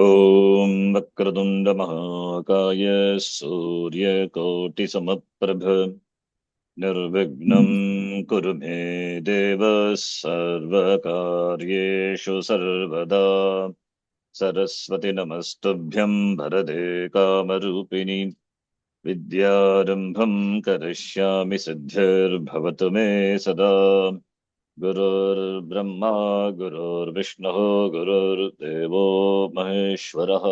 ॐ वक्रतुण्ड महाकाय सूर्यकोटिसमप्रभ निर्विघ्नं कुरु मे देव सर्वकार्येषु सर्वदा। सरस्वती नमस्तुभ्यं वरदे कामरूपिणि विद्यारम्भं करिष्यामि सिद्धिर्भवतु मे सदा। गुरुर्ब्रह्मा गुरुर्विष्णुः गुरुर्देवो महेश्वरः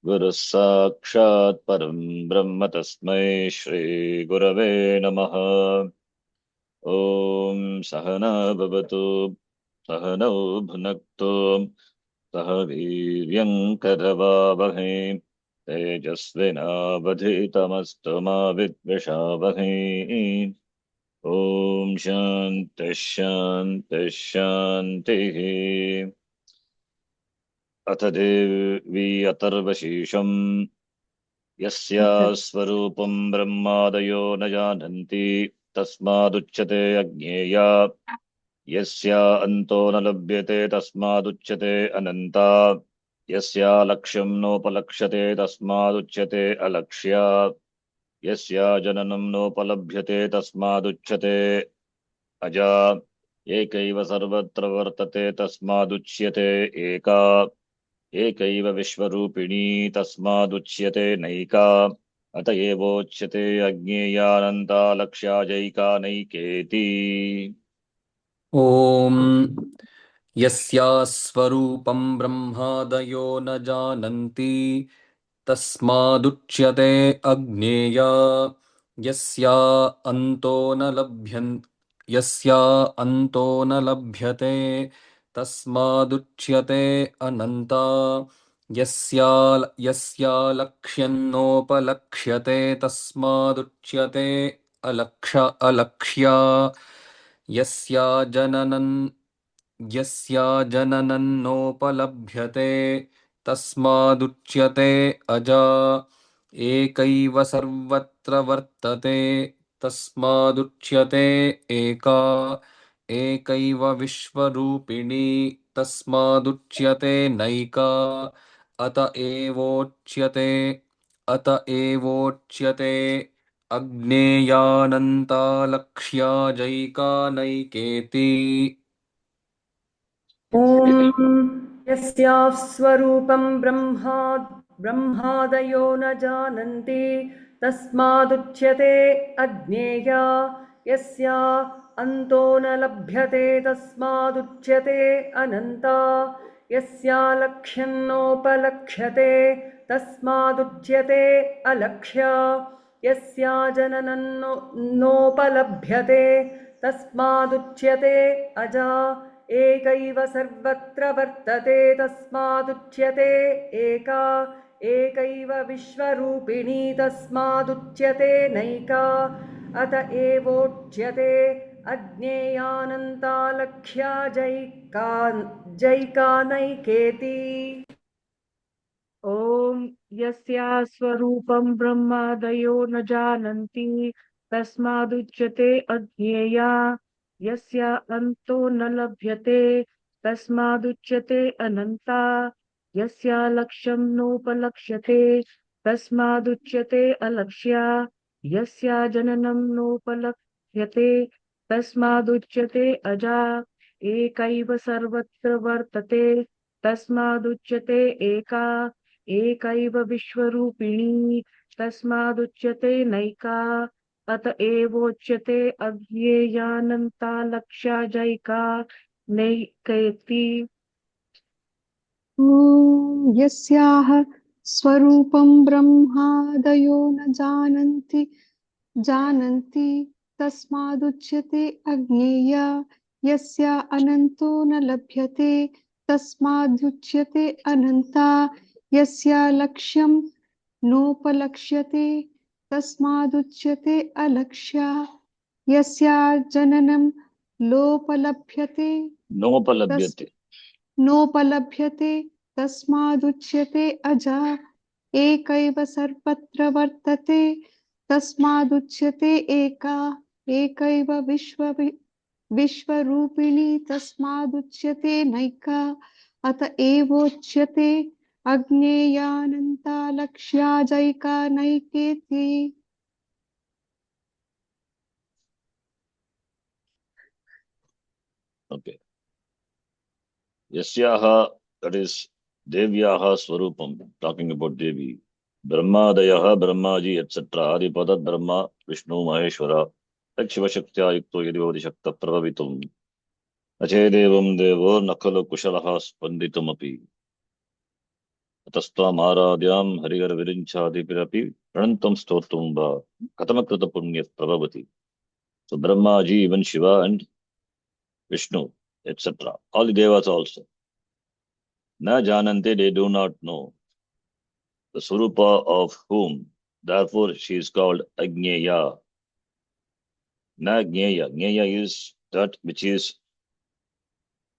गुरुः साक्षात् परं ब्रह्म तस्मै श्रीगुरवे नमः। ॐ सहना भवतु सहनौ भुनक्तु सह वीर्यं करवावहै तेजस्विनावधीतमस्तु मा विद्विषावहै। ॐ शान्तिः शान्तिः शान्तिः। अथ देवी अथर्वशीर्षम् यस्या स्वरूपं ब्रह्मादयो न जानन्ति तस्मादुच्यते अज्ञेया। यस्या अन्तो न लभ्यते तस्मादुच्यते अनन्ता। यस्या लक्ष्यं नोपलक्ष्यते तस्मादुच्यते अलक्ष्या। यस्या जननं नोपलभ्यते तस्मादुच्यते अजा। एकैव सर्वत्र वर्तते तस्मादुच्यते एका। एकैव विश्वरूपिणी तस्मादुच्यते नैका। अत एवोच्यते अज्ञेयानन्ता लक्ष्या जैका नैकेति। ॐ यस्या स्वरूपं ब्रह्मादयो न जानन्ति तस्मादुच्यते अज्ञेया। यस्या अन्तो न लभ्यते तस्मादुच्यते अनन्ता। यस्या लक्ष्यन्नोपलक्ष्यते तस्मादुच्यते अलक्ष्या। यस्या जननन्नोपलभ्यते तस्मादुच्यते अजा। एकैव सर्वत्र वर्तते तस्मादुच्यते एका। एकैव विश्वरूपिणी तस्मादुच्यते नैका। अत एवोच्यते अज्ञेयानन्ता लक्ष्या जैका नैकेति। यस्याः स्वरूपं ब्रह्मादयो न जानन्ति तस्मादुच्यते अज्ञेया। यस्या अन्तो न लभ्यते तस्मादुच्यते अनन्ता। यस्या लक्ष्यं नोपलक्ष्यते तस्मादुच्यते अलक्ष्या। यस्या जननं नोपलभ्यते तस्मादुच्यते अजा। एकैव सर्वत्र वर्तते तस्मादुच्यते एका। एकैव विश्वरूपिणी तस्मादुच्यते नैका। अत एवोच्यते अज्ञेयानन्ता लक्ष्या जैका नैकेति। ॐ यस्या स्वरूपं ब्रह्मादयो न जानन्ति तस्मादुच्यते अज्ञेया। यस्या अन्तो न लभ्यते तस्मादुच्यते अनन्ता। यस्या लक्ष्यं नोपलक्ष्यते तस्मादुच्यते अलक्ष्या। यस्या जननं नोपलक्ष्यते तस्मादुच्यते अजा। एकैव सर्वत्र वर्तते तस्मादुच्यते एका। एकैव विश्वरूपिणी तस्मादुच्यते नैका। अत एवोच्यते अज्ञेयानन्ता लक्ष्या जैका नैकेति। यस्याः स्वरूपं ब्रह्मादयो न जानन्ति तस्मादुच्यते अज्ञेया। यस्या अनन्तो न लभ्यते तस्मादुच्यते अनन्ता। यस्या लक्ष्यं नोपलक्ष्यते तस्मादुच्यते अलक्ष्या। यस्या जननं नोपलभ्यते तस्मादुच्यते अजा। एकैव सर्वत्र वर्तते तस्मादुच्यते एका। एकैव विश्वरूपिणी तस्मादुच्यते नैका। अत एवोच्यते अज्ञेयानन्तालक्ष्याजैकानैकेति Okay. Yasyaha, that is Devyaha Swarupam, talking about Devi. Brahmadayaha, Brahmaji, etc. Adipadat Brahma, Vishnu, Maheshwara, Shiva Shaktya Yukto Yadivadi Shakta Pravavitum. Achedevam Devo Nakalo Kushalaha Spanditum Api. Atastam Aradhyam Harigar Virinchadi Pirapi, Pranantam Stotum Ba, Katamakrita Punya Pravavati. So Brahmaji, even Shiva and Vishnu, etc. All the Devas also. Na janante, they do not know the Swarupa of whom. Therefore, she is called Agneya. Na Gneya. Gneya is that which is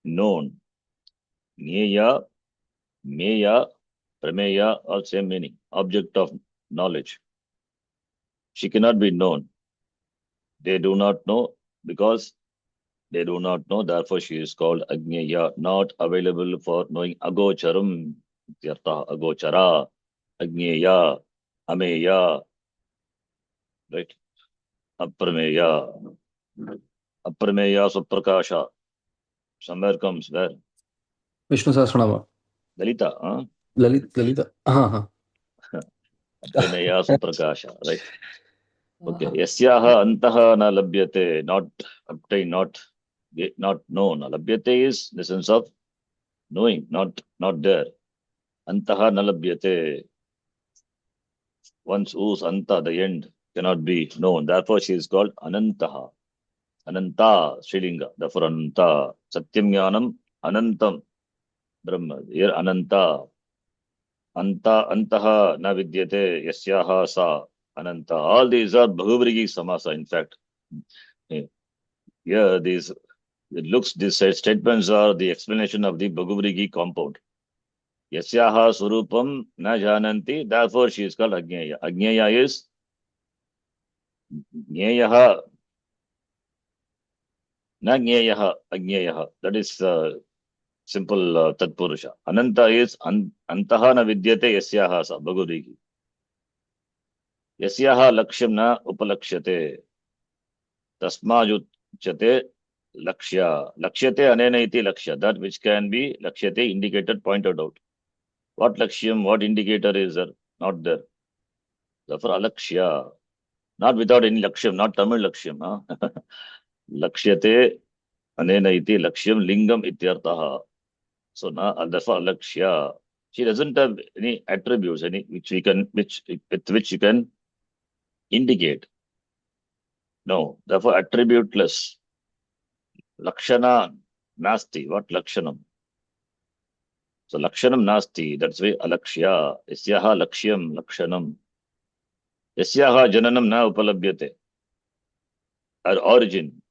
known. Gneya, Meya, Prameya, all same meaning. Object of knowledge. She cannot be known. They do not know because they do not know. Therefore, she is called Agneya, not available for knowing. Agocharam, Agochara, Agneya, Ameya, right? Aprameya. Aprameya Suprakasha. Somewhere comes where? Vishnu Sahasranama. Lalita, ಲಲಿತ. ಹಾ ಹಾ. Aprameya Suprakasha, right? Okay. Yasyaha antaha na labhyate, not obtain, not known. Labhyate is the sense of knowing, not there. Antaha na labhyate. Once whose anta, the end, cannot be known. Therefore, she is called Anantaha. Ananta, Srilinga. Therefore, Ananta. Satyam Jnanam, Anantam. Brahma. Here, Ananta. Anta, Antaha, na vidyate, Yasyaha, sa, Ananta. All these are Bhahuvrigi Samasa, in fact. Here, these statements are the explanation of the Bhahuvrigi compound. Yasyaha Surupam na jananti, therefore she is called Agneya. Agneya is Gneyaha, na Gneyaha, Agneyaha. That is simple Tatpurusha. Ananta is Antaha na vidyate Yasyaha sa, Bhahuvrigi. Yasyaha Lakshyam na upalakshyate. Tasmajuchyate Lakshya. Lakshyate anena iti Lakshya. That which can be Lakshyate indicated, pointed out. What Lakshyam, what indicator is there? Not there. Therefore, Alakshya. Not without any Lakshyam, not Tamil Lakshyam. Lakshyate anena iti Lakshyam lingam ityartaha. So, therefore, Alakshya. She doesn't have any attributes, with which you can indicate. No, therefore, attributeless. Lakshana nasti. What Lakshanam? So Lakshanam nasti, that's why Alakshya. Yasyaha Lakshyam Lakshanam. Yasyaha Jananam na upalabhyate. Her origin,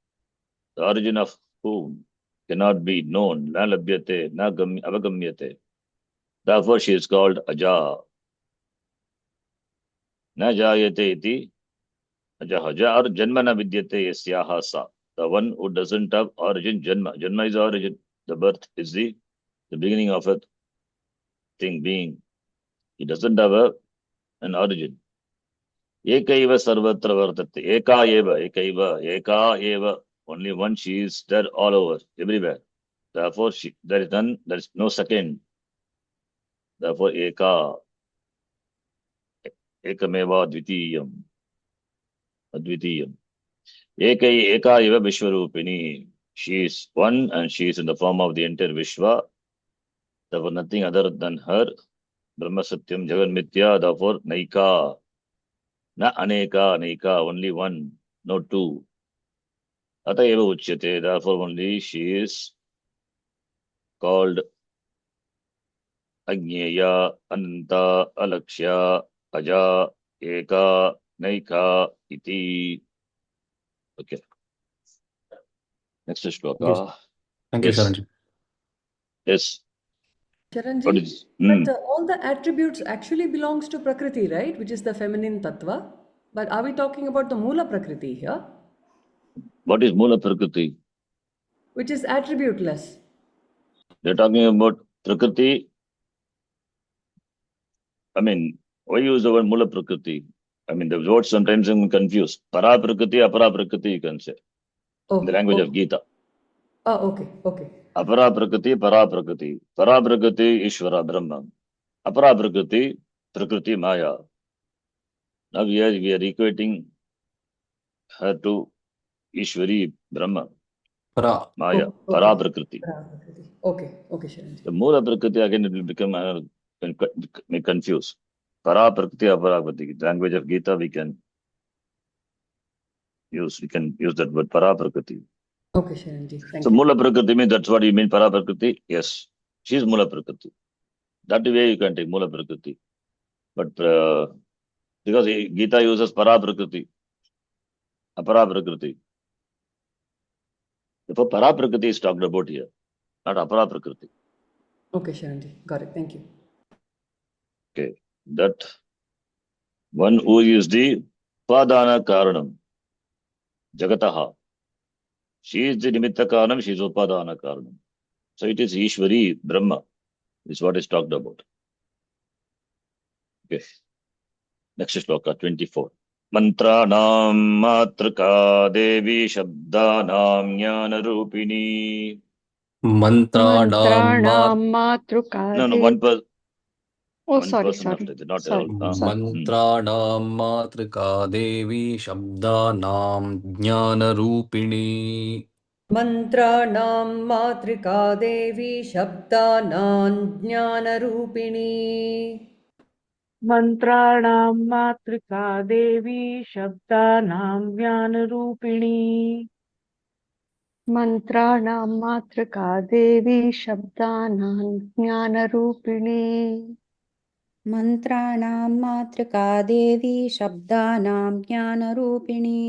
the origin of whom cannot be known. Na labhyate, na avagamyate. Therefore she is called Aja. Na jayate iti Ajaha. Or Janma na vidyate Yasyaha sa. The one who doesn't have origin, Janma. Janma is origin. The birth is the beginning of a thing being. He doesn't have an origin. Ekaiva sarvatra vartate. Eka eva. Only one, she is there all over, everywhere. Therefore, there is no second. Therefore, ekameva advitiyam. Advitiyam. Eka eva Vishwarupini. She is one and she is in the form of the entire Vishwa. Therefore, nothing other than her. Brahma Satyam Jagan Mithya. Therefore, Naika. Na Aneka, only one, no two. Atayeva Uchyate. Therefore, only she is called Agneya, Ananta, Alakshya, Aja, Eka, Naika, Iti. Okay. Next shloka. Thank you, Yes. Sharanji. Yes. Charanji, What is? but all the attributes actually belongs to Prakriti, right? Which is the feminine tattva. But are we talking about the Moola Prakriti here? What is Moola Prakriti? Which is attributeless. They're talking about Prakriti I mean, why use the word Mula Prakriti? I mean, the words sometimes I'm confused. Para Prakriti, Apara Prakriti, you can say. Oh, In the language oh. of Gita. Okay, okay. Apara Prakriti, Para Prakriti. Para Prakriti, Ishvara, Brahma. Apara Prakriti, Prakriti, Maya. Now we are equating her to Ishvari, Brahma, Para. Maya, Oh, Para okay. Prakriti. Prakriti. Okay, okay, Sharanji. The Mula Prakriti, again, it will become, may confuse. Para Prakriti, Apara Prakriti. The language of Gita, we can use that word, Para Prakriti. Okay, Sharanji. Thank So you. Mula Prakriti means that's what you mean, Para Prakriti? Yes. She is Mula Prakriti. That way you can take Mula Prakriti. But because Gita uses Para Prakriti, Apara Prakriti. Therefore, Para Prakriti is talked about here, not Apara Prakriti. Okay, Sharanji. Got it. Thank you. Okay. That one who is the Upadana Karanam, Jagataha. She is the Nimitta Karanam, she is Upadana Karanam. So it is Ishwari, Brahma, is what is talked about. Okay. Next shloka, 24. Mantranam matrika devi shabdanam jnana rupini. Mantranam Mantranam matruka No, devi. one person. Oh, One sorry, person sorry. after that, not Sorry, all. sorry. Mantranam matrika devi shabdanam jnanarupini. मन्त्राणां मातृका देवी शब्दानां ज्ञानरूपिणी मन्त्राणां मातृका देवी शब्दानां ज्ञानरूपिणी Mantranam matrika devi shabdanam jnanarupini. मन्त्राणां मातृका देवी शब्दानां ज्ञानरूपिणी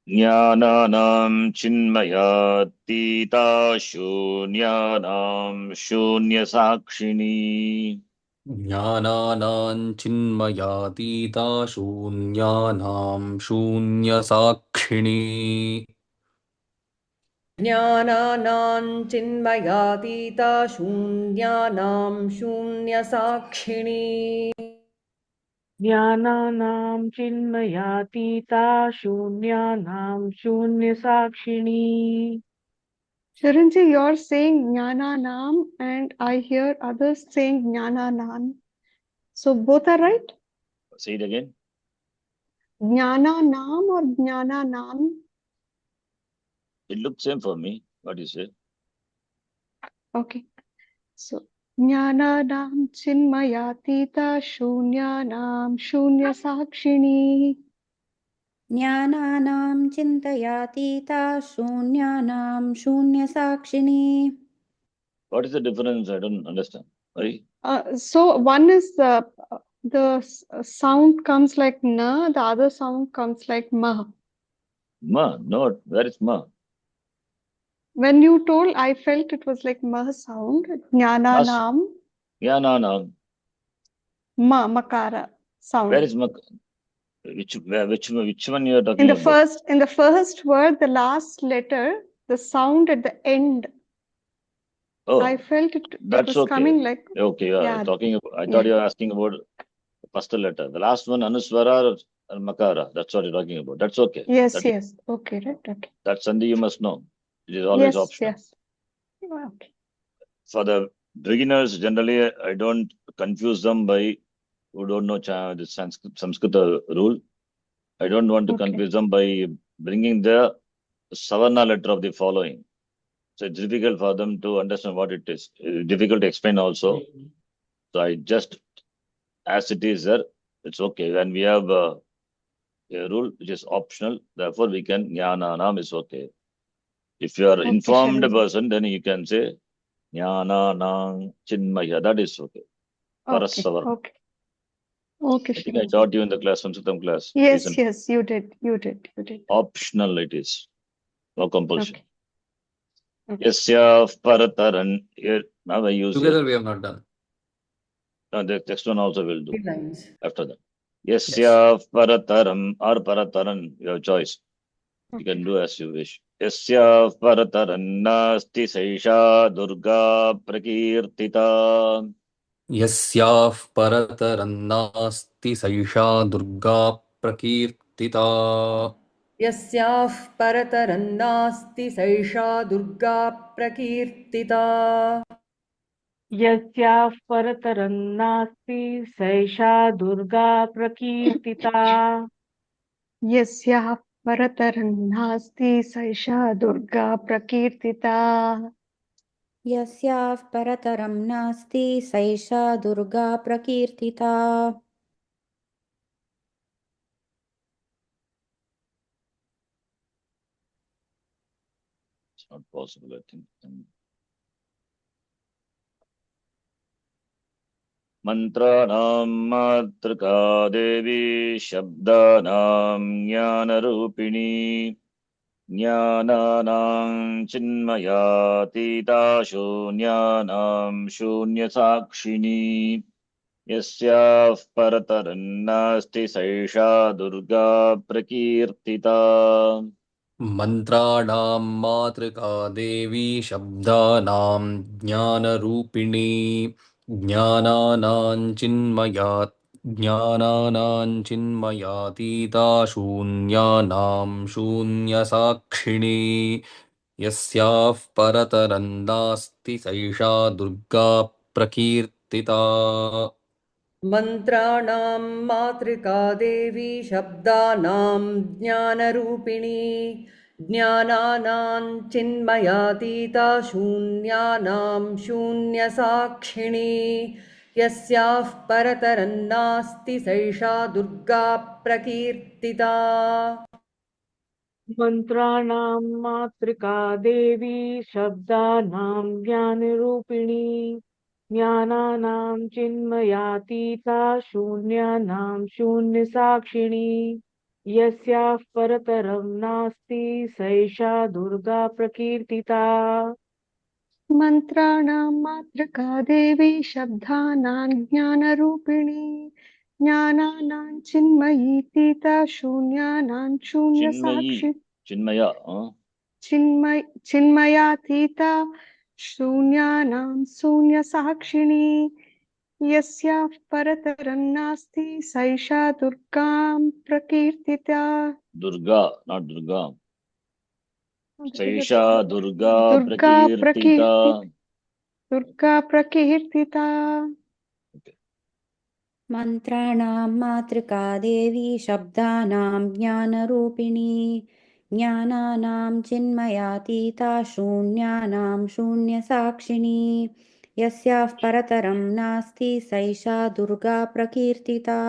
Jnananam chinmayatita shunyanam shunya sakshini. Jnananam chinmayatita shunyanam shunyasakshini. ज्ञानानां चिन्मयातीता शून्यानां शून्यसाक्षिणी ज्ञानानां चिन्मयातीता शून्यानां शून्यसाक्षिणी Sharanji, you're saying jnananam and I hear others saying jnananan. So both are right? Say it again. Jnananam or jnananan? It looks same for me. What do you say? Okay. So jnananam chinmayatita shunyanam shunyasakshini. ज्ञानानां चिन्तयातीता शून्यानां शून्यसाक्षिणी What is the difference? I don't understand. Why? So one is the sound comes like na, the other sound comes like ma. Ma, no, where is ma? When you told, I felt it was like ma sound. Jnananam, Jnananam. ma, makara sound. Where is ma? Which one you are In talking the about? first word, the last letter, the sound at the end, Oh, I felt it that's was okay. coming like, Okay, you are yeah, talking about, I yeah. thought you were asking about the first letter. The last one, Anuswara or Makara. That's what you're talking about. That's okay. Yes, That, yes. Okay, right, okay. that Sandhi you must know. It is always Yes, optional. yes. Okay. For the beginners, generally, I don't confuse them by who don't know the Sanskrit rule. I don't want to Okay. confuse them by bringing the Savarna letter of the following. So it's difficult for them to understand what it is. It's difficult to explain also. So I just, as it is there, it's okay. When we have a rule which is optional, therefore we can, Jnananam is okay. If you are Okay, informed Sharanji. person, then you can say, Jnananam Chinmaya. That is okay. Okay, Parasavar. okay. Okay, I think I Sharanji. taught you in the class, Sanskritam class. Yes, recently. yes, you did. Optional it is. No compulsion. Okay. Okay. Yasya parataran. Here, now I use Together it. we have not done. No, the next one also will do 3 lines. after that. Yes. Yasya parataram or parataran, your choice. You Okay. can do as you wish. Yasya parataran nasti saisha durga prakirtita. यस्याः परतरन्नास्ति सैषा दुर्गा प्रकीर्तिता। यस्याः परतरन्नास्ति सैषा दुर्गा प्रकीर्तिता। यस्याः परतरं नास्ति सैषा दुर्गा प्रकीर्तिता। यस्याः परतरं नास्ति सैषा दुर्गा प्रकीर्तिता। यस्याः परतरं नास्ति सैषा Durga प्रकीर्तिता। It's not possible, I think. Mantrānaṁ mātrikā devi shabdānaṁ jnānarūpiణī ज्ञानानां चिन्मयातीता शून्यानां शून्यसाक्षिणी यस्याः परतरन्नास्ति सैषा दुर्गा प्रकीर्तिता। मन्त्राणां मातृका देवी शब्दानां ज्ञानरूपिणी ज्ञानानां चिन्मयातीता शून्यानां शून्यसाक्षिणी यस्याः परतरन्नास्ति सैषा दुर्गा प्रकीर्तिता। मन्त्राणां मातृका देवी शब्दानां ज्ञानरूपिणी ज्ञानानां चिन्मयातीता शून्यानां शून्यसाक्षिणी यस्याः परतरन्नास्ति सैषा दुर्गा प्रकीर्तिता। मन्त्राणां मातृका देवी शब्दानां ज्ञानरूपिणी ज्ञानानां चिन्मयातीता शून्यानां शून्यसाक्षिणी यस्याः परतरं नास्ति सैषा दुर्गा प्रकीर्तिता। मन्त्राणां मातृका देवी शब्दानां ज्ञानरूपिणी ज्ञानानां चिन्मयीतीता शून्यानां चिन्मयी शून्यसाक्षि चिन्मया चिन्मयातीता शून्यानां शून्यसाक्षिणी यस्याः परतरं नास्ति सैषा दुर्गां प्रकीर्तिता। दुर्गा, not दुर्गा, सैषा दुर्गा दुर्गा प्रकीर्तिता। दुर्गा प्रकीर्तिता। मन्त्राणां मातृका देवी शब्दानां ज्ञानरूपिणी ज्ञानानां चिन्मयातीता शून्यानां शून्यसाक्षिणी यस्याः परतरं नास्ति सैषा Durga प्रकीर्तिता।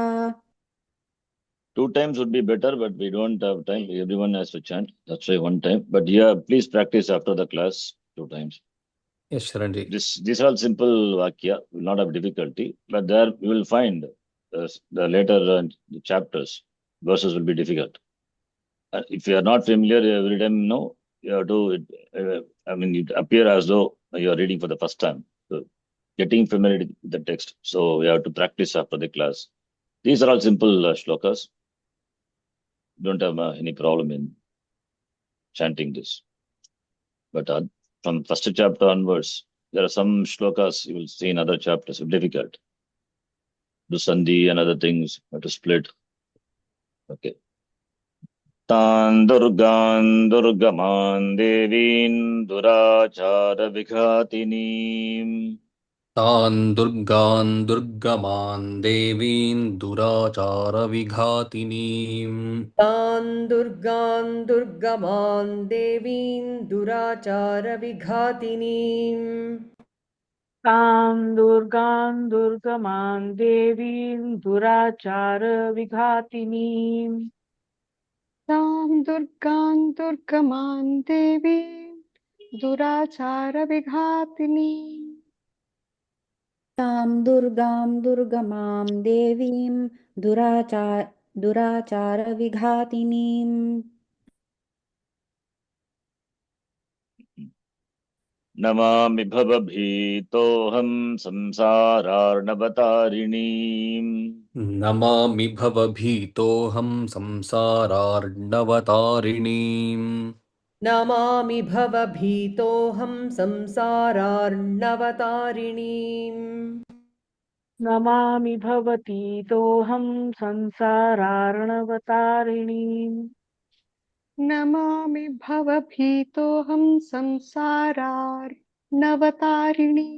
2 times would be better, but we don't have time. Everyone has to chant. That's why 1 time. But yeah, please practice after the class 2 times. Yes, Sharanji. These are all simple vakya, will not have difficulty. But there we will find the later chapters, verses will be difficult. If you are not familiar every time, no, you have to, I mean, it appear as though you are reading for the first time. So getting familiar with the text. So we have to practice after the class. These are all simple shlokas. Don't have any problem in chanting this. But from first chapter onwards, there are some shlokas you will see in other chapters, difficult. Do sandhi and other things, have to split. Okay. Tan durgan durgaman devin durachara vighatinim. तान् दुर्गान् दुर्गमान् देवीन् दुराचारविघातिनीम् तान् दुर्गान् दुर्गमान् देवीन् दुराचारविघातिनीम् तां दुर्गां दुर्गमां देवीं दुराचार विघातिनीम् तां दुर्गां दुर्गमां देवी दुराचारविघातिनी तां दुर्गां दुर्गमां देवीं दुराचारविघातिनीम् नमामि भवभीतोऽहं संसारार्णवतारिणीम् नमामि भवभीतोऽहं संसारार्णवतारिणीम् नमामि भवभीतोऽहं संसारार्णवतारिणीम् नमामि भवतीतोऽहं संसारार्णवतारिणीम् नमामि भवभीतोऽहं संसारार्णवतारिणी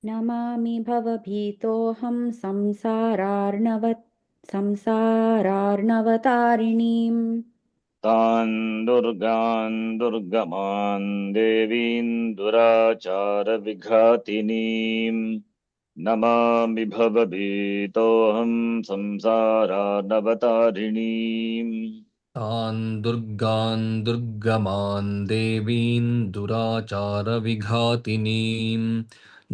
नमामि भवभीतोऽहं संसारार्णवतारिणीम् तान् दुर्गान् दुर्गमान् देवीन् दुराचारविघातिनीम् नमामि भवभीतोऽहं संसारानवतारिणीम् तान् दुर्गान् दुर्गमान् देवीन् दुराचारविघातिनीम्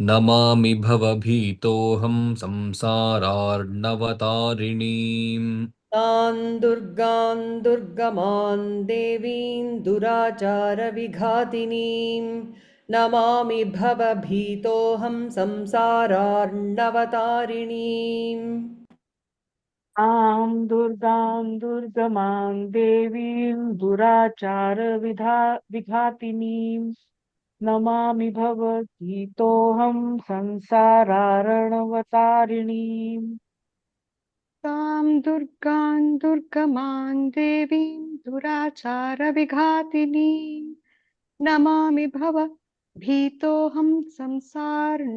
नमामि भवभीतोऽहं संसारार्णवतारिणीम् तान् दुर्गान् दुर्गमान् देवीन् दुराचारविघातिनीं नमामि भवभीतोऽहं संसारार्णवतारिणीम् आं दुर्गां दुर्गमां देवीं विघातिनीं नमामि भवतीतोऽहं संसारार्णवतारिणीम् तां दुर्गां दुर्गमां देवीं दुराचारविघातिनीं नमामि भवभीतोऽहं संसारनवतारिणीम्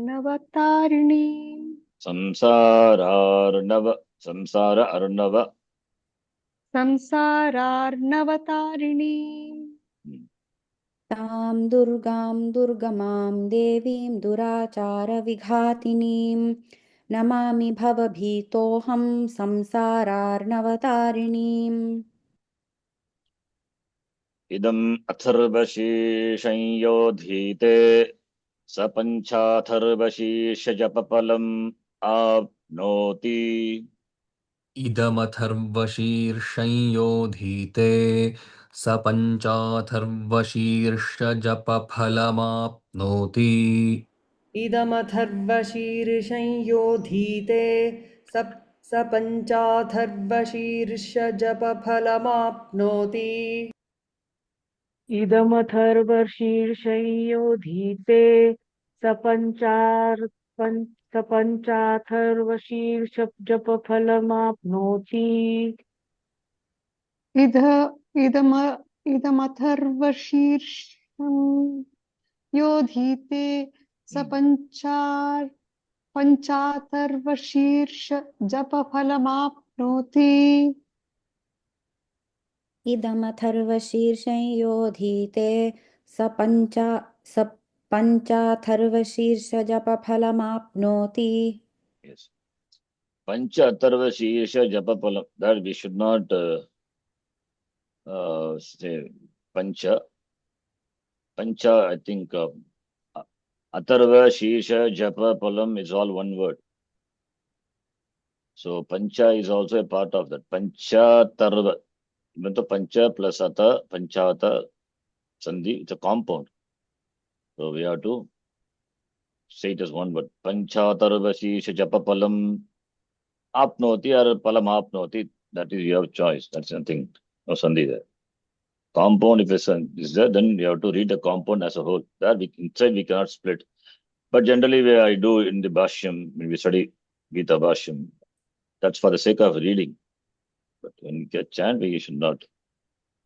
संसार अर्णव संसारार्णवतारिणीम् तां दुर्गां दुर्गमां देवीं दुराचारविघातिनीं नमामि भवभीतोऽहं संसारार्णवतारिणीम् इदम् अथर्वशीर्षं योधीते स पञ्चाथर्वशीर्षजपफलम् आप्नोति इदमथर्वशीर्षं योधीते स पञ्चाथर्वशीर्षजपफलमाप्नोति इदमथर्वशीर्षं योधीते स पञ्चाथर्वशीर्षजपफलमाप्नोति इदमथर्वशीर्षयोधीते सपञ्चाथर्वशीर्षजपफलमाप्नोति इद इदम इदमथर्वशीर्षं योधीते स पञ्चाथर्वशीर्ष जपफलमाप्नोति इदमथर्वशीर्षं योधीते स पञ्चाथर्वशीर्षजपफलमाप्नोति Yes. Pancha Atharva Sheersha Japapalam. That we should not say Pancha. Pancha, I think Atharva Sheersha Japapalam is all one word. So Pancha is also a part of that. Pancha Tarva. Even though Pancha plus Ata, Panchata, Sandhi, it's a compound. So we have to say it as one word. Pancha Tarva Sheersha Japapalam Apnoti or Palam Apnoti. That is your choice. That's nothing. No Sandhi there. Compound, if is there, then you have to read the compound as a whole. That inside we cannot split. But generally, where I do in the Bhashyam, when we study Gita Bhashyam, that's for the sake of reading. But when you get chant, we should not.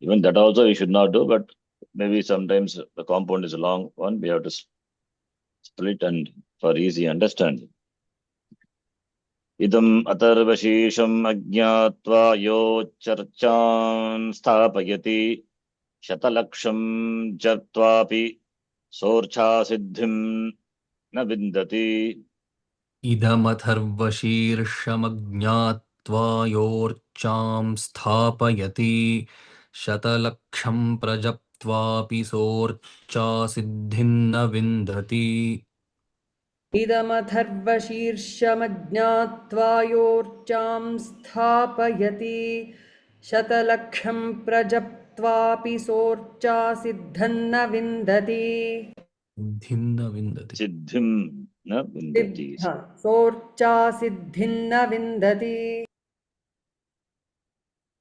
Even that also we should not do, but maybe sometimes the compound is a long one. We have to split and for easy understanding. Idam atharvashisham ajñātvā yo charcān sthāpayati shatalaksham japtvāpi sorchā siddhim na vindati. इदमथर्वशीर्षमज्ञात्वा योर्चां स्थापयति शतलक्षं प्रजप्त्वापि सोर्चासिद्धिं न विन्दति इदमथर्वशीर्षमज्ञात्वा योर्चां स्थापयति शतलक्षं प्रजप्त्वापि सोर्चासिद्धन्न विन्दति सिद्धिं न विन्दति Siddhim na vindati. सोर्चासिद्धिन्न विन्दति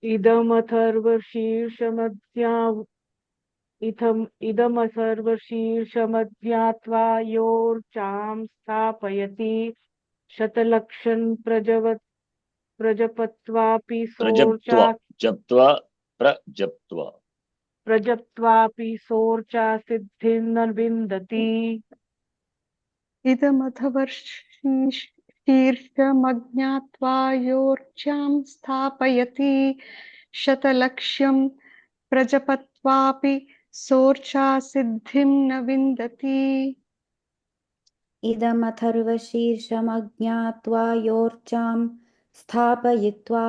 इदमथर्वशीर्षमज्ञात्वा योर्चां स्थापयति शतलक्षं प्रजपत्वापि प्रजप्त्वा सोर्चा जप्त्वा प्रजप्त्वा प्रजप्त्वापि सोर्चा सिद्धिं न विन्दति। इदमथवर्षीर्षमज्ञात्वा योर्चां स्थापयति शतलक्ष्यं प्रजपत्वापि सोर्चा सिद्धिं न विन्दति। इदमथर्वशीर्षमज्ञात्वा योर्चां स्थापयित्वा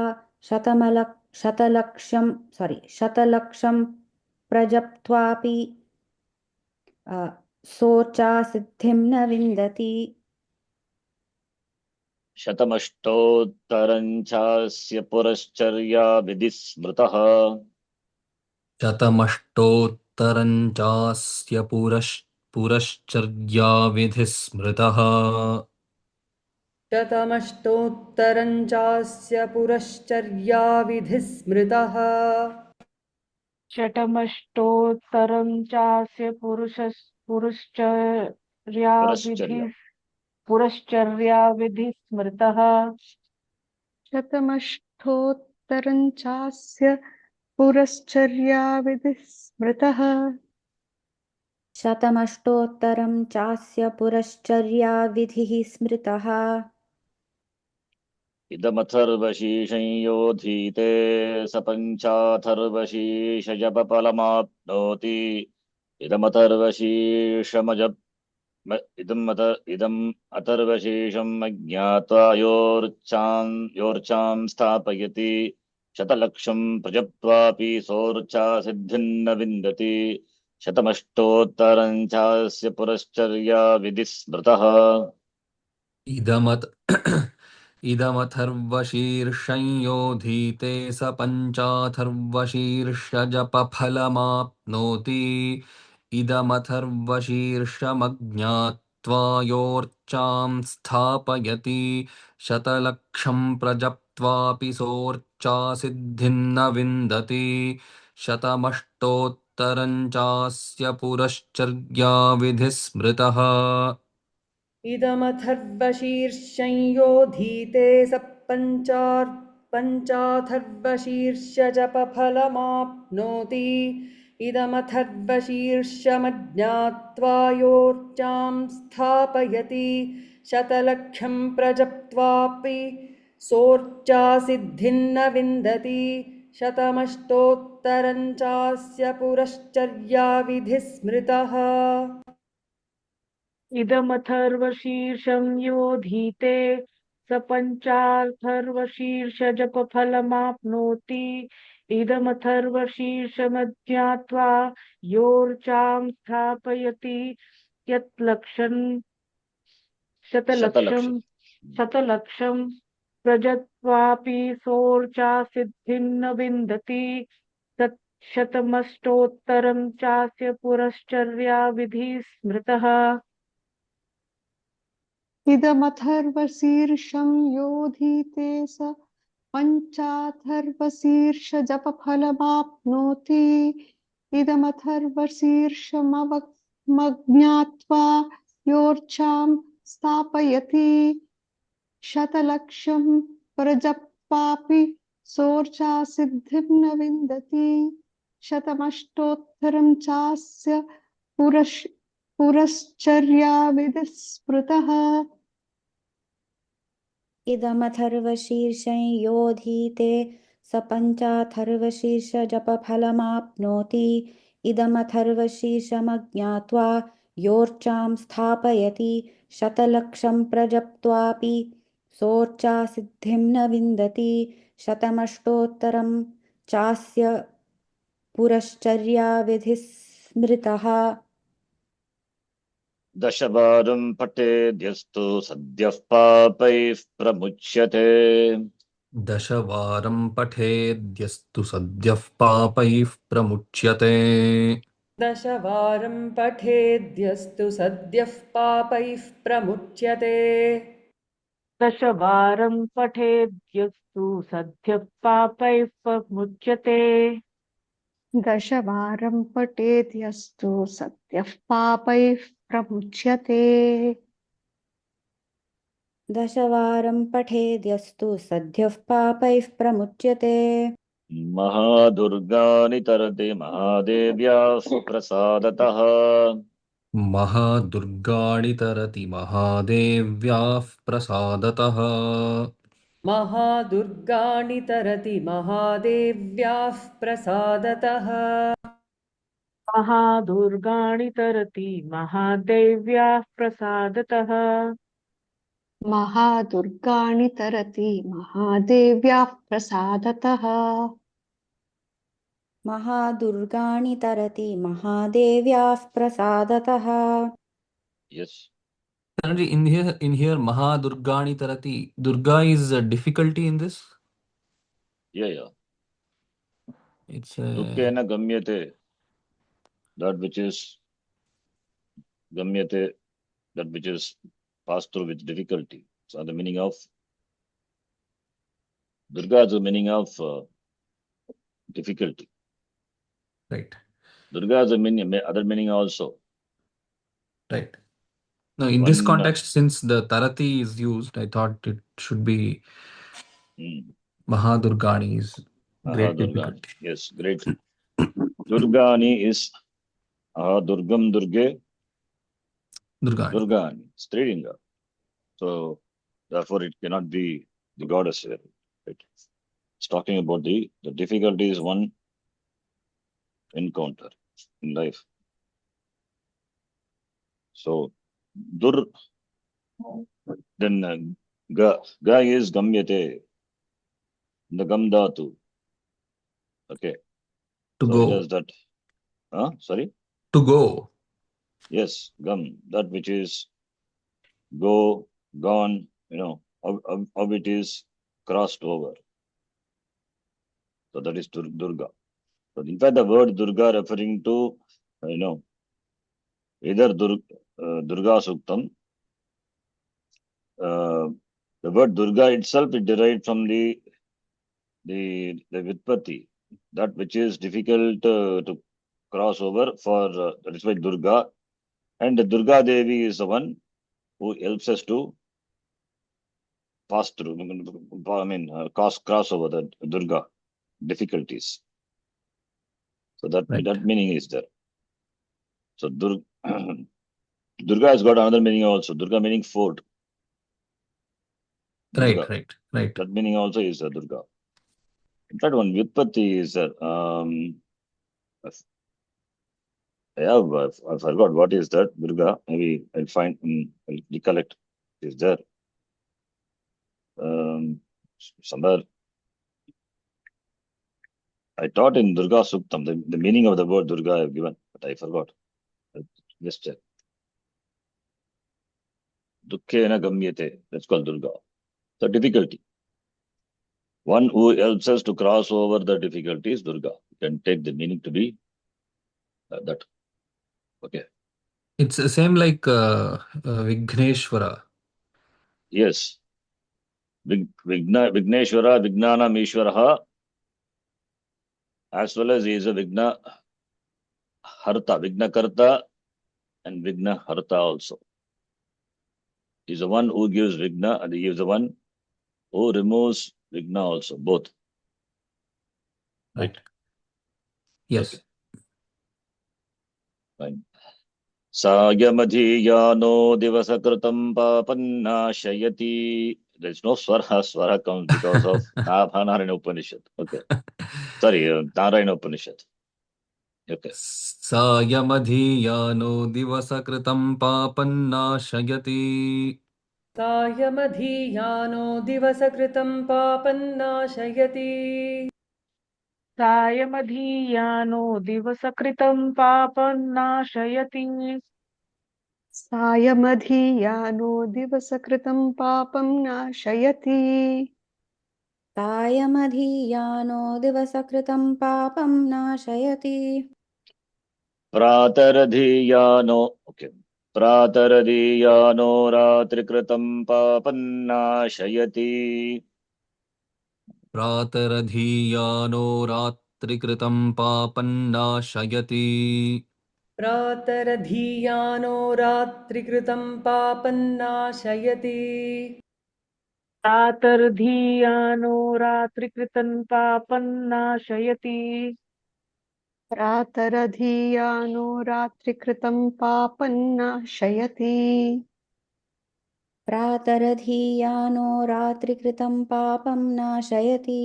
शतलक्षं प्रजप्त्वापि सोचासिद्धिं न विन्दति। शतमष्टोत्तरञ्चास्य पुरश्चर्या विधिस्मृतः शतमष्टोत्तरं चास्य पुरश्चर्याविधिः स्मृतः शतमष्टोत्तरं चास्य पुरश्चर्याविधिः स्मृतः शतमष्टोत्तरं चास्य पुरश्चर्या पुरश्चर्याविधिः स्मृतः। शतमष्टोत्तरं चास्य पुरश्चर्याविधिः स्मृतः। शतमष्टोत्तरं चास्य पुरश्चर्याविधिः स्मृतः। इदमथर्वशीर्षं योधीते स पञ्चाथर्वशीर्षजपफलमाप्नोति इदम् अथर्वशीर्षम् अज्ञात्वा योर्चां स्थापयति शतलक्षं प्रजप्त्वापि सोर्चा सिद्धिन्न विन्दति। शतमष्टोत्तरं चास्य पुरश्चर्या विधिः स्मृतः इदमथर्वशीर्षं योधीते स पञ्चाथर्वशीर्षजपफलमाप्नोति इदमथर्वशीर्षमज्ञात्वा योर्चां स्थापयति शतलक्षं प्रजप्त्वापि सोर्चासिद्धिन्न विन्दति। शतमष्टोत्तरं चास्य पुरश्चर्याविधिः स्मृतः इदमथर्वशीर्षं योधीते पञ्चाथर्वशीर्षजपफलमाप्नोति इदमथर्वशीर्षमज्ञात्वा योर्चां स्थापयति शतलक्षं प्रजप्त्वापि सोर्चासिद्धिन्न विन्दति। शतमष्टोत्तरं चास्य पुरश्चर्याविधिः स्मृतः इदमथर्वशीर्षं योधीते स पञ्चाथर्वशीर्षजपफलमाप्नोति इदमथर्वशीर्षमज्ञात्वा योर्चां स्थापयति शतलक्षं प्रजत्वापि सोर्चा सिद्धिं न विन्दति। शतमष्टोत्तरं चास्य पुरश्चर्याविधिः स्मृतः। इदमथर्वशीर्षं योधीते स पञ्चाथर्वशीर्षजपफलमाप्नोति इदमथर्वशीर्षमज्ञात्वा योर्चां स्थापयति शतलक्षं प्रजप्त्वापि सोर्चा सिद्धिं न विन्दति। शतमष्टोत्तरं चास्य पुरश्चर्याविधिः स्मृतः। इदमथर्वशीर्षं योधीते स पञ्चाथर्वशीर्षजपफलमाप्नोति इदमथर्वशीर्षमज्ञात्वा योर्चां स्थापयति शतलक्षं प्रजप्त्वापि सोर्चासिद्धिं न विन्दति। शतमष्टोत्तरं चास्य पुरश्चर्याविधिः स्मृतः। दशवारं पठेद्यस्तु सद्यः पापैः प्रमुच्यते दशवारं पठेद्यस्तु सद्यः पापैः प्रमुच्यते दशवारं पठेद्यस्तु सद्यः पापैः प्रमुच्यते दशवारं पठेद्यस्तु सद्यः पापैः प्रमुच्यते दशवारं पठेद्यस्तु सद्यः पापैः प्रमुच्यते। दशवारं पठेद्यस्तु सद्यः पापैः प्रमुच्यते महादुर्गानि तरते महादेव्याः प्रसादतः महादुर्गाणि तरति महादेव्याः प्रसादतः महादुर्गाणि तरति महादेव्याः प्रसादतः महादुर्गाणि तरति महादेव्याः प्रसादतः महादुर्गाणि तरति महादेव्याः प्रसादतः महादुर्गाणि तरति महादेव्याः प्रसादतः Yes. Currently in here Mahadurgani Tarati. Durga is a difficulty in this. Yeah. It's Dukkena gamyate. That which is gamyate, that which is passed through with difficulty. So the meaning of Durga is the meaning of difficulty. right. Durga is the meaning, other meaning also. Right. Now, in this One, context, since the Tarati is used, I thought it should be Mahadurgani is great Mahadurgani. difficulty. Yes, great. Durgani is Durgam Durge Durgani. Durgani. Strilinga. So therefore it cannot be the goddess here. Right? It's talking about the difficulty is one encounter in life. So Dur, then Ga is Gamyate, the Gam Dhatu. Okay. To so go. It is that. Sorry? To go. Yes, Gam, that which is go, gone, how it is crossed over. So that is Durga. So in fact, the word Durga referring to, either Durga Suktam. The word Durga itself is derived from the Vitpati, that which is difficult to cross over for, that is why Durga. And the Durga Devi is the one who helps us to pass through, cross over the Durga difficulties. So that meaning is there. So Durga has got another meaning also. Durga meaning fort. Durga. Right. That meaning also is Durga. In fact, one Vyutpatti is there. I forgot what is that. Durga. Maybe I'll find, I'll recollect. Is there. Somewhere. I taught in Durga Suktam, the meaning of the word Durga I have given, but I forgot. Just check. Dukkena Gamyate. That's called Durga. The difficulty. One who helps us to cross over the difficulty is Durga. You can take the meaning to be that. Okay. It's the same like Vigneshwara. Yes. Vigneshwara, Vignanam Ishwaraha, as well as he is a Vigna Harta, Vigna Karta and Vigna Harta also. He is the one who gives Vigna and he is the one who removes Vigna also, both. Right. Yes. Okay. Fine. Sayamadhiyano divasakritam papannashayati. There is no swara comes because of Narayana Upanishad. Okay. Sorry, Narayana Upanishad. Okay. Sayamadhiyano divasakritam papannashayati. सायमधीयानो दिवसकृतं पापन्नाशयति सायमधीयानो दिवसकृतं पापन्नाशयति सायमधीयानो दिवसकृतं पापं नाशयति सायमधीयानो दिवसकृतं पापं नाशयति Prataradhiyano. Okay. Prataradhiyano ratrikritam papannashayati. Prataradhiyano ratrikritam papannashayati. प्रातरधीयानो रात्रिकृतं पापन्नाशयति प्रातर्धीयानो रात्रिकृतं पापं नाशयति प्रातरधीयानो रात्रिकृतं पापं नाशयति प्रातरधीयानो रात्रिकृतं पापं नाशयति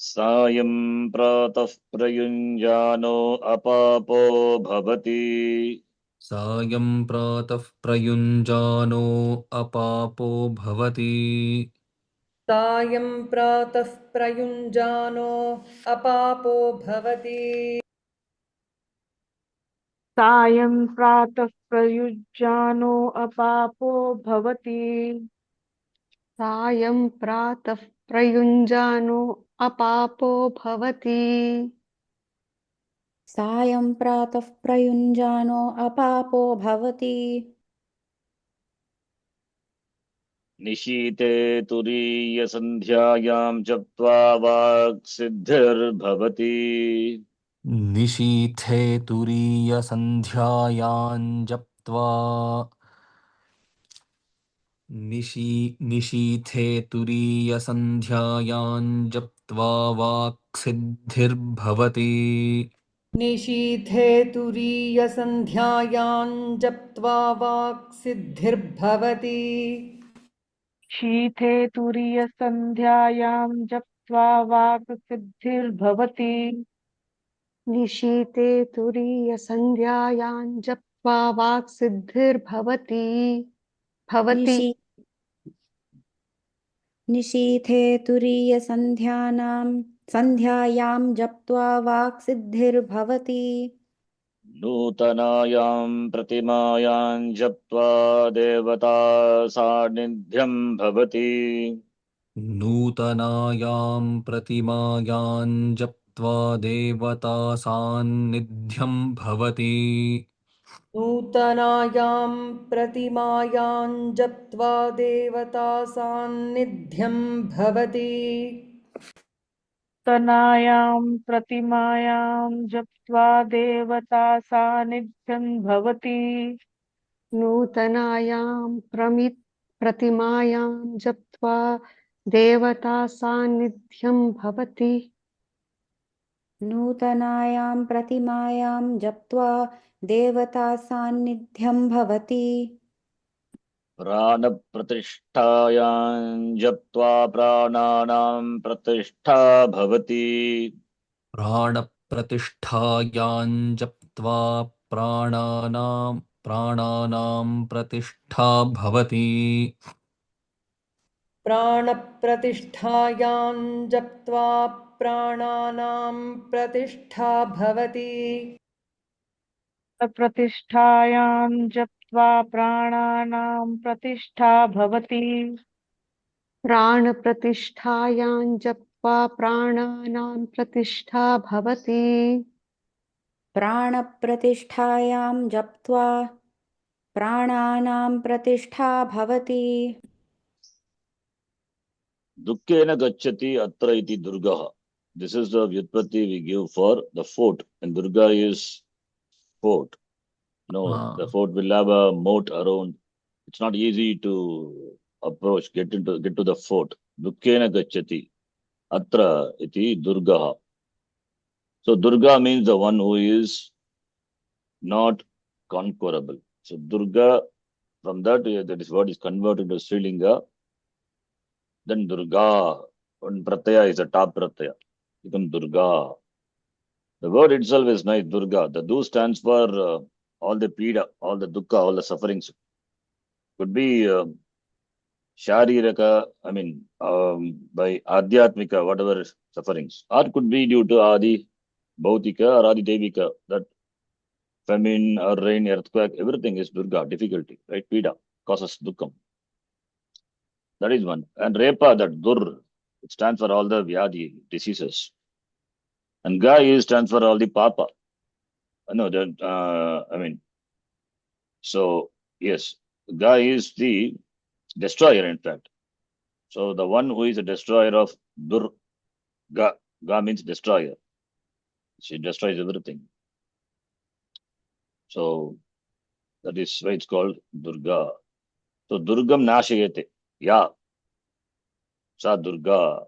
सायं प्रातः प्रयुञ्जानो अपापो भवति सायं प्रातः प्रयुञ्जानो अपापो भवति सायं प्रातः प्रयुञ्जानो अपापो भवति सायं प्रातः प्रयुज्यानो अपापो भवति सायं प्रातः प्रयुञ्जानो अपापो भवति सायं प्रातः प्रयुञ्जानो अपापो भवति निशीते तुरीयसन्ध्यायां जप्त्वा वाक्सिद्धिर्भवति निशीथे तुरीयसन्ध्यायां जप्त्वा निशीथे तुरीयसन्ध्यायां जप्त्वा वाक्सिद्धिर्भवति निशीथे तुरीयसन्ध्यायां जप्त्वा वाक्सिद्धिर्भवति शीते तुरीयसन्ध्यायां जप्त्वा वाक्सिद्धिर्भवति निशीते तुरीयसन्ध्यायां जप्त्वा वाक्सिद्धिर्भवति भवति निशी निशीथे सन्ध्यायां जप्त्वा वाक्सिद्धिर्भवति नूतनायां प्रतिमायां जप्त्वा देवता सान्निध्यं भवति नूतनायां प्रतिमायां जप्त्वा देवता सान्निध्यं भवति नूतनायां प्रतिमायां जप्त्वा देवता सान्निध्यं भवति तनायां प्रतिमायां जप्त्वा देवता सान्निध्यं भवति नूतनायां प्रतिमायां जप्त्वा देवता सान्निध्यं भवति नूतनायां प्रतिमायां जप्त्वा देवता सान्निध्यं भवति प्राणप्रतिष्ठायां जप्त्वा प्राणानां प्रतिष्ठा भवति प्राणप्रतिष्ठायां जप्त्वा प्राणानां प्रतिष्ठा भवति प्राणप्रतिष्ठायां जप्त्वा प्राणानां प्रतिष्ठा भवति प्रतिष्ठायां जप्त्वा प्राणानां प्रतिष्ठा भवति प्राणप्रतिष्ठायां जप्त्वा प्राणानां प्रतिष्ठा भवति प्राणप्रतिष्ठायां जप्त्वा प्राणानां प्रतिष्ठा भवति दुःखेन गच्छति अत्र इति दुर्गः. This is the vyutpatti we give for the fort, and Durga is fort. The fort will have a moat around. It's not easy to approach, get to the fort. Dukkena gacchati atra iti Durga. So Durga means the one who is not conquerable. So Durga, from that is what is converted to Srilinga. Then Durga, one pratyaya is a top pratyaya, become Durga. The word itself is nice, Durga. The Du stands for all the pida, all the dukkha, all the sufferings. Could be shariraka, by adhyatmika, whatever sufferings. Or could be due to Adi Bhautika or Adi Devika, that famine or rain, earthquake, everything is Durga, difficulty, right? Pida causes dukkham. That is one. And Repa, that Dur, it stands for all the Vyadi, diseases. And Ga stands for all the Papa. So, yes, Ga is the destroyer, in fact. So, the one who is a destroyer of Dur, Ga means destroyer. She destroys everything. So, that is why it's called Durga. So, Durgam Nashayate. Yeah, सा दुर्गा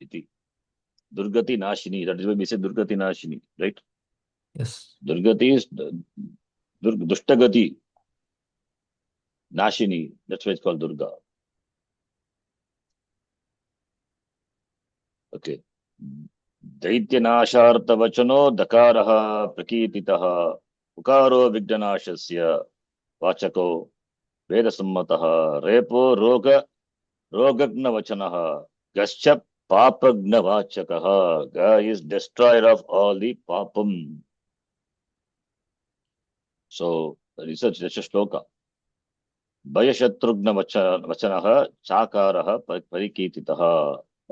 इति. Durgati Nashini. That is why we say Durgati Nashini, right? Yes. Durgati is Dushtagati Nashini. That's why it's called Durga. Okay. दैत्यनाशार्थवचनो दकारः प्रकीर्तितः उकारो विघ्ननाशस्य वाचको वेदसम्मतः रेपो रोगग्नवचनः गश्च पापग्नवाचकः. Ga is destroyer of all the papam. So research that's a shloka. भयशत्रुघ्नवचनः चाकारः परिकीर्तितः.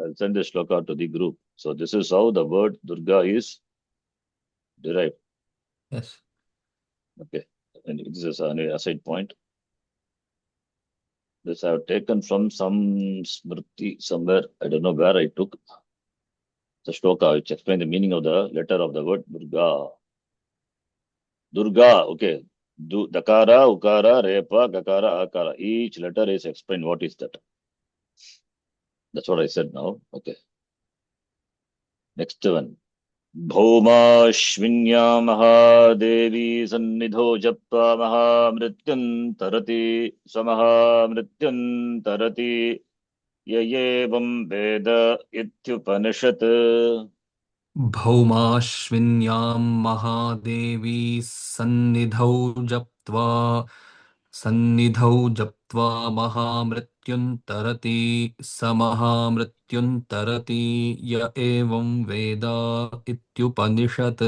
I'll send this shloka to the group. So this is how the word Durga is derived. Yes. Okay. And this is an aside point. This I have taken from some smriti somewhere. I don't know where I took the shloka which explains the meaning of the letter of the word Durga. Durga, okay. Dakara, Ukara, Repa, Gakara, Akara. Each letter is explained what is that. That's what I said now. Okay. Next one. भौमाश्विन्या महादेवी सन्निधो जप्त्वा महामृत्युन्तरति समहामृत्युन्तरति य एवं वेद इत्युपनिषत्. भौमाश्विन्यां महादेवी सन्निधौ जप्त्वा महामृत्युन्तरति स महामृत्युन्तरति य एवं वेद इत्युपनिषत्.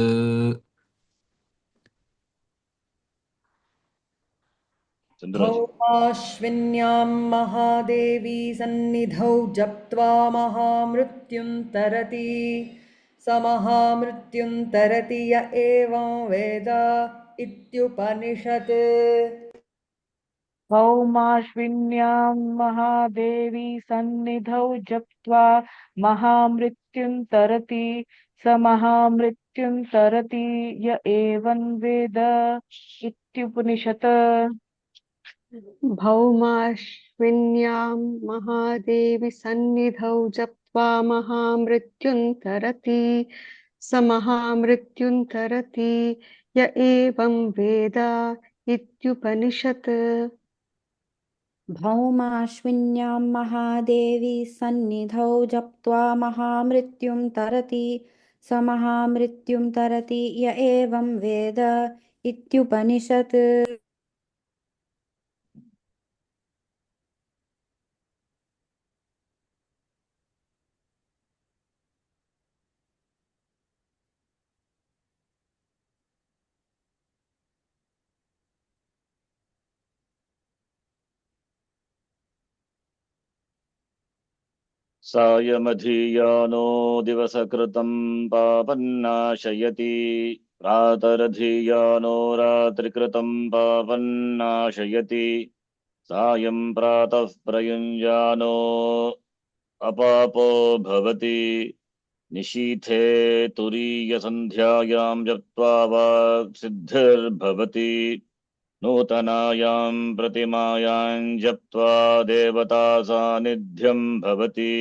चंद्राजी. भौमाश्विन्यां महादेवी सन्निधौ जप्त्वा महामृत्युं तरति स महामृत्युं तरति य एवं वेद इत्युपनिषत्. भौमाश्विन्यां महादेवी सन्निधौ जप्त्वा महामृत्युं तरति स महामृत्युं तरति य एवं वेद इत्युपनिषत्. भौमाश्विन्यां महादेवी सन्निधौ जप्त्वा महामृत्युं तरति स महामृत्युं तरति य एवं वेद इत्युपनिषत्. भौमाश्विन्यां महादेवी सन्निधौ जप्त्वा महामृत्युं तरति स महामृत्युं तरति य एवं वेद इत्युपनिषत्. सायमधीयानो दिवसकृतं पापन्नाशयति प्रातरधीयानो रात्रिकृतं पापन्नाशयति सायं प्रातः प्रयुञ्जानो अपापो भवति निशीथे तुरीयसन्ध्यायां जप्त्वा वाक् सिद्धिर्भवति नूतनायां प्रतिमायां जप्त्वा देवता सान्निध्यं भवति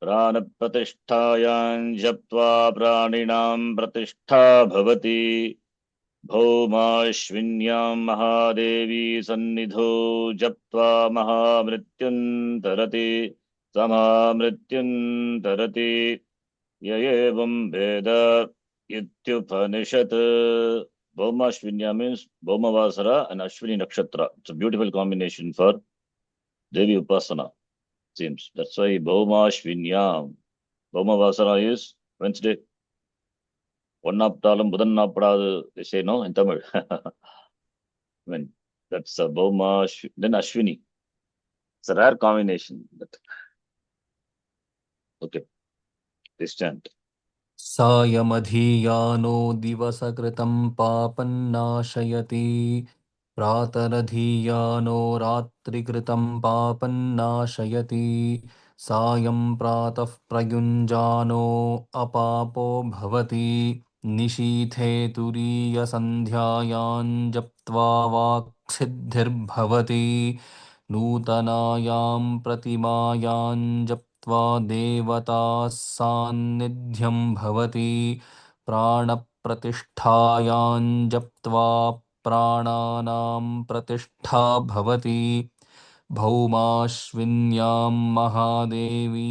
प्राणप्रतिष्ठायां जप्त्वा प्राणिनां प्रतिष्ठा भवति भौमाश्विन्यां महादेवी सन्निधौ जप्त्वा महामृत्युं तरति समहामृत्युं तरति य एवं वेद इत्युपनिषत्. Bhaumashvinya means Bhaumavasara and Ashwini Nakshatra. It's a beautiful combination for Devi Upasana. Seems. That's why Bhaumashvinya. Bhaumavasara is Wednesday. Vannaptalam Budannapadu, they say no in Tamil. I mean, that's Bhaumash, then Ashwini. It's a rare combination. Okay. This chant. सायमधीयानो दिवसकृतं पापन्नाशयति प्रातरधीयानो रात्रिकृतं पापन्नाशयति सायं प्रातः प्रयुञ्जानो अपापो भवति निशीथे तुरीयसन्ध्यायां जप्त्वा वाक्सिद्धिर्भवति नूतनायां प्रतिमायां जप्त्वा देवता सान्निध्यं भवति प्राणप्रतिष्ठायां जप्त्वा प्राणानां प्रतिष्ठा भवति भौमाश्विन्यां महादेवी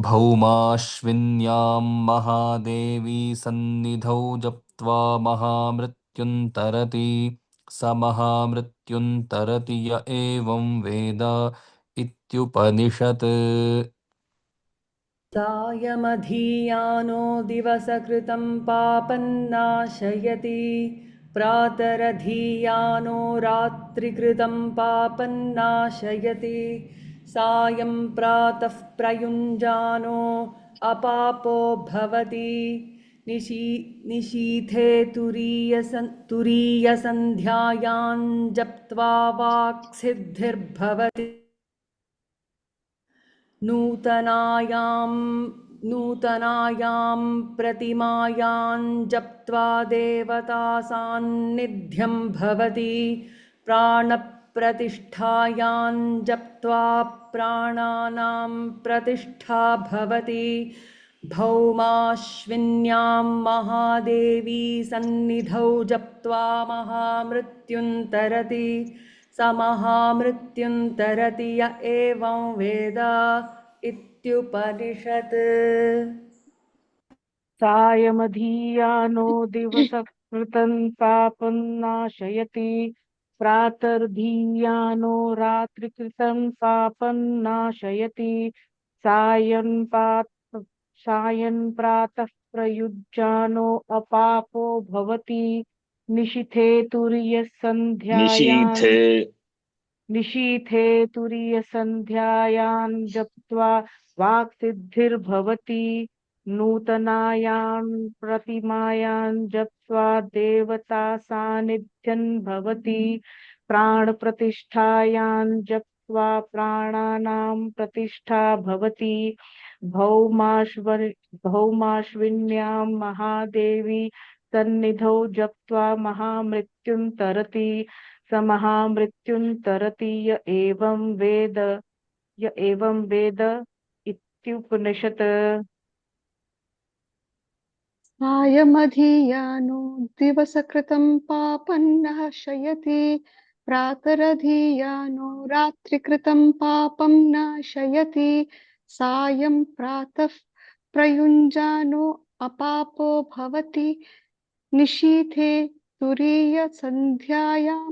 भौमाश्विन्यां महादेवी सन्निधौ जप्त्वा महामृत्युन्तरति स महामृत्युन्तरति य एवं वेद इत्युपनिषत्। सायमधीयानो दिवसकृतं पापन्नाशयति प्रातरधीयानो रात्रिकृतं पापन्नाशयति सायं प्रातः प्रयुञ्जानो अपापो भवति निशीथे तुरीयसन्ध्यायां जप्त्वा वाक्सिद्धिर्भवति नूतनायां प्रतिमायां जप्त्वा देवता सान्निध्यं भवति प्राणप्रतिष्ठायां जप्त्वा प्राणानां प्रतिष्ठा भवति भौमाश्विन्यां महादेवी सन्निधौ जप्त्वा महामृत्युन्तरति स महामृत्युन्तरति य एवं वेद इत्युपनिषत्। सायमधीयानो दिवसकृतं पापं नाशयति प्रातर्धीयानो रात्रिकृतं पापं नाशयति सायं प्रातः प्रयुज्यानो अपापो भवति निशीथे तुरीयसन्ध्यायां जप्त्वा वाक्सिद्धिर्भवति नूतनायां प्रतिमायां जप्त्वा देवता सान्निध्यं भवति प्राणप्रतिष्ठायां जप्त्वा प्राणानां प्रतिष्ठा भवति भौमाश्विन्यां महादेवी सन्निधौ जप्त्वा महामृत्युन्तरति स महामृत्युन्तरति य एवं वेद इत्युपनिषत्। सायमधीयानो दिवसकृतं पापन्नाशयति प्रातरधीयानो रात्रिकृतं पापं नाशयति सायं प्रातः प्रयुञ्जानो अपापो भवति निशीथे तुरीयसन्ध्यायां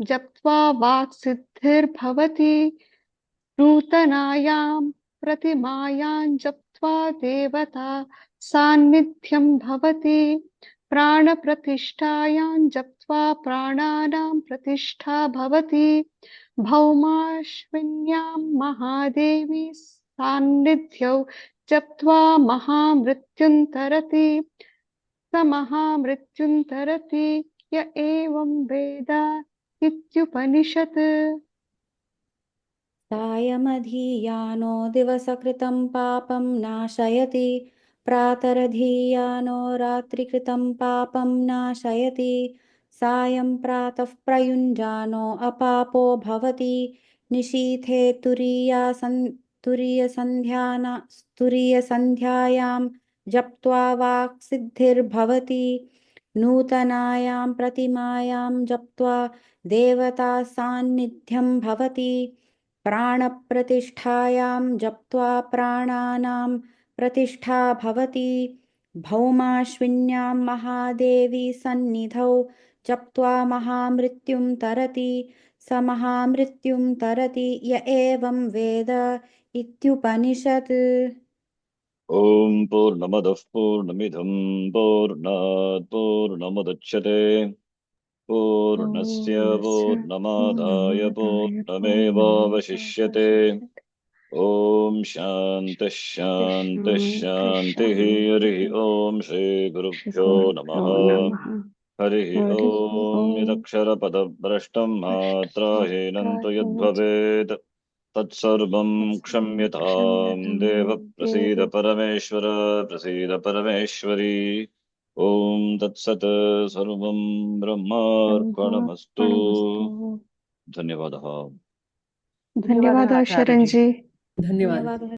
जप्त्वा वाक्सिद्धिर्भवति नूतनायां प्रतिमायां जप्त्वा देवता सान्निध्यं भवति प्राणप्रतिष्ठायां जप्त्वा प्राणानां प्रतिष्ठा भवति भौमाश्विन्यां महादेवी सान्निध्यौ जप्त्वा महामृत्युन्तरति स महामृत्युन्तरति य एवं वेद इत्युपनिषत्। सायमधीयानो दिवसकृतं पापं नाशयति प्रातरधीयानो रात्रिकृतं पापं नाशयति सायं प्रातः प्रयुञ्जानो अपापो भवति निशीथे तुरीयसन्ध्यायां जप्त्वा वाक्सिद्धिर्भवति नूतनायां प्रतिमायां जप्त्वा देवता सान्निध्यं भवति प्राणप्रतिष्ठायां जप्त्वा प्राणानां प्रतिष्ठा भवति भौमाश्विन्यां महादेवी सन्निधौ जप्त्वा महामृत्युं तरति स महामृत्युं तरति य एवं वेद इत्युपनिषत्। ॐ पूर्णमदः पूर्णमिदं पूर्णात् पूर्णमुदच्यते पूर्णस्य पूर्णमादाय पूर्णमेवावशिष्यते ॐ शान्तिः शान्तिः शान्तिः हरिः ॐ श्रीगुरुभ्यो नमः हरिः ॐ यदक्षरपदभ्रष्टं मात्राहीनं तु यद्भवेत् तत्सर्वं क्षम्यतां देव प्रसीद परमेश्वर प्रसीद परमेश्वरी ओम तत्सत् सर्वं ब्रह्मार्पणमस्तु। ब्रह्मार्पणमस्तु। धन्यवादः। धन्यवादः आचार्यजी। शरण जी। धन्यवाद। धन्यवादः